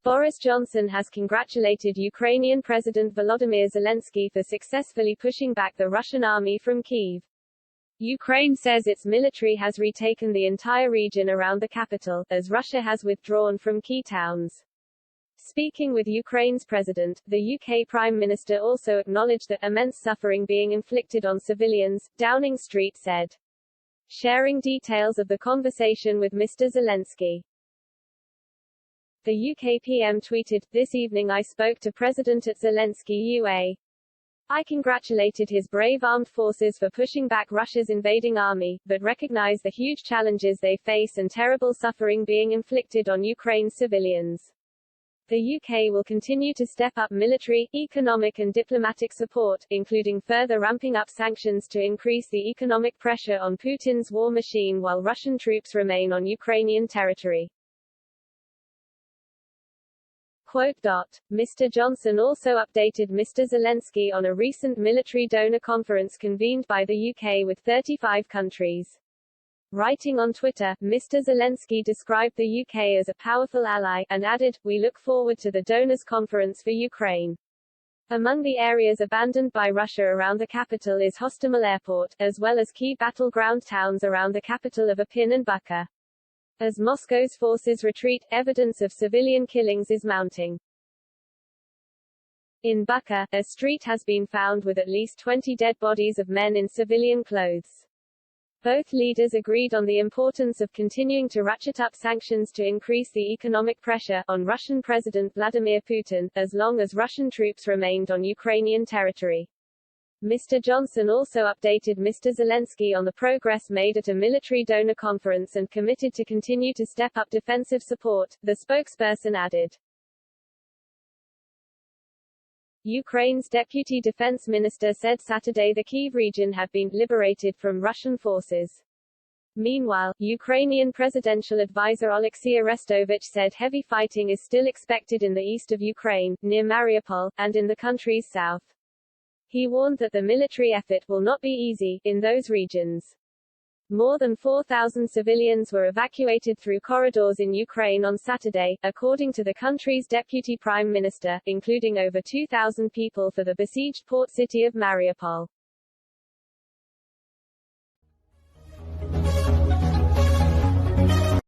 Boris Johnson has congratulated Ukrainian President Volodymyr Zelensky for successfully pushing back the Russian army from Kyiv. Ukraine says its military has retaken the entire region around the capital, as Russia has withdrawn from key towns. Speaking with Ukraine's president, the UK Prime Minister also acknowledged the immense suffering being inflicted on civilians, Downing Street said. Sharing details of the conversation with Mr. Zelensky. The UK PM tweeted, "This evening I spoke to President Zelensky UA. I congratulated his brave armed forces for pushing back Russia's invading army, but recognize the huge challenges they face and terrible suffering being inflicted on Ukraine's civilians. The UK will continue to step up military, economic and diplomatic support, including further ramping up sanctions to increase the economic pressure on Putin's war machine while Russian troops remain on Ukrainian territory." Quote. Mr. Johnson also updated Mr. Zelensky on a recent military donor conference convened by the UK with 35 countries. Writing on Twitter, Mr. Zelensky described the UK as a powerful ally, and added, "We look forward to the donors' conference for Ukraine." Among the areas abandoned by Russia around the capital is Hostomel Airport, as well as key battleground towns around the capital of Irpin and Bucha. As Moscow's forces retreat, evidence of civilian killings is mounting. In Bucha, a street has been found with at least 20 dead bodies of men in civilian clothes. Both leaders agreed on the importance of continuing to ratchet up sanctions to increase the economic pressure on Russian President Vladimir Putin, as long as Russian troops remained on Ukrainian territory. Mr. Johnson also updated Mr. Zelensky on the progress made at a military donor conference and committed to continue to step up defensive support, the spokesperson added. Ukraine's deputy defense minister said Saturday the Kyiv region had been liberated from Russian forces. Meanwhile, Ukrainian presidential advisor Oleksiy Arestovich said heavy fighting is still expected in the east of Ukraine, near Mariupol, and in the country's south. He warned that the military effort will not be easy in those regions. More than 4,000 civilians were evacuated through corridors in Ukraine on Saturday, according to the country's deputy prime minister, including over 2,000 people for the besieged port city of Mariupol.